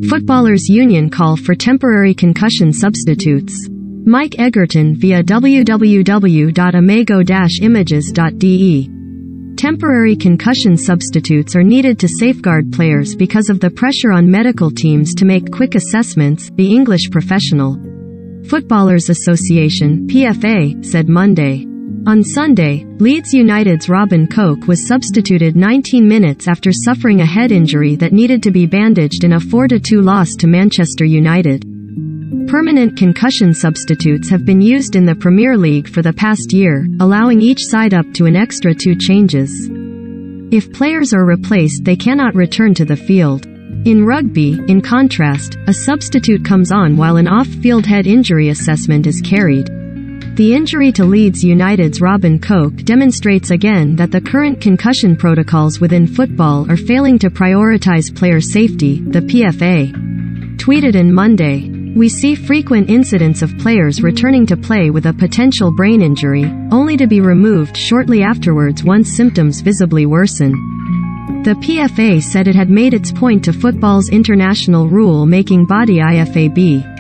Footballers Union call for temporary concussion substitutes. Mike Egerton via www.amago-images.de. Temporary concussion substitutes are needed to safeguard players because of the pressure on medical teams to make quick assessments, the English Professional Footballers Association (PFA) said Monday. On Sunday, Leeds United's Robin Koch was substituted 19 minutes after suffering a head injury that needed to be bandaged in a 4-2 loss to Manchester United. Permanent concussion substitutes have been used in the Premier League for the past year, allowing each side up to an extra 2 changes. If players are replaced, they cannot return to the field. In rugby, in contrast, a substitute comes on while an off-field head injury assessment is carried. The injury to Leeds United's Robin Koch demonstrates again that the current concussion protocols within football are failing to prioritize player safety, the PFA tweeted on Monday. We see frequent incidents of players returning to play with a potential brain injury, only to be removed shortly afterwards once symptoms visibly worsen. The PFA said it had made its point to football's international rule-making body IFAB.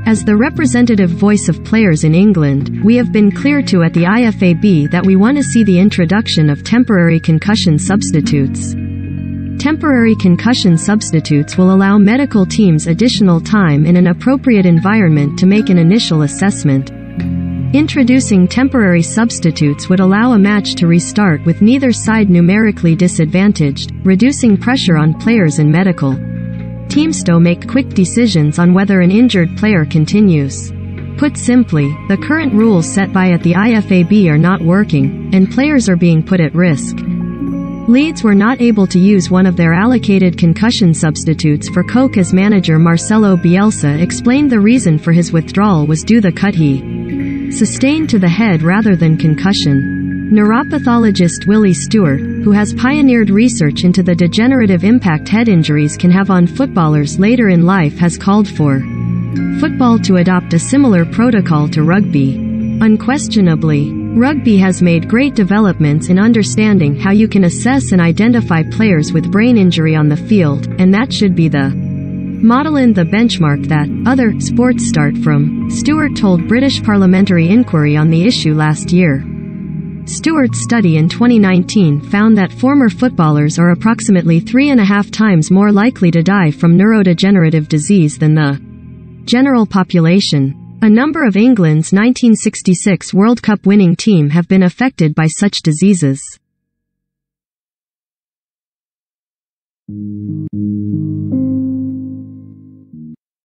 As the representative voice of players in England, we have been clear to at the IFAB that we want to see the introduction of temporary concussion substitutes. Temporary concussion substitutes will allow medical teams additional time in an appropriate environment to make an initial assessment. Introducing temporary substitutes would allow a match to restart with neither side numerically disadvantaged, reducing pressure on players and medical teams to make quick decisions on whether an injured player continues. Put simply, the current rules set by at the IFAB are not working, and players are being put at risk. Leeds were not able to use one of their allocated concussion substitutes for Koch as manager Marcelo Bielsa explained the reason for his withdrawal was due to the cut he sustained to the head rather than concussion. Neuropathologist Willie Stewart, who has pioneered research into the degenerative impact head injuries can have on footballers later in life, has called for football to adopt a similar protocol to rugby. Unquestionably, rugby has made great developments in understanding how you can assess and identify players with brain injury on the field, and that should be the model and the benchmark that other sports start from, Stewart told British Parliamentary Inquiry on the issue last year. Stewart's study in 2019 found that former footballers are approximately 3.5 times more likely to die from neurodegenerative disease than the general population. A number of England's 1966 World Cup winning team have been affected by such diseases.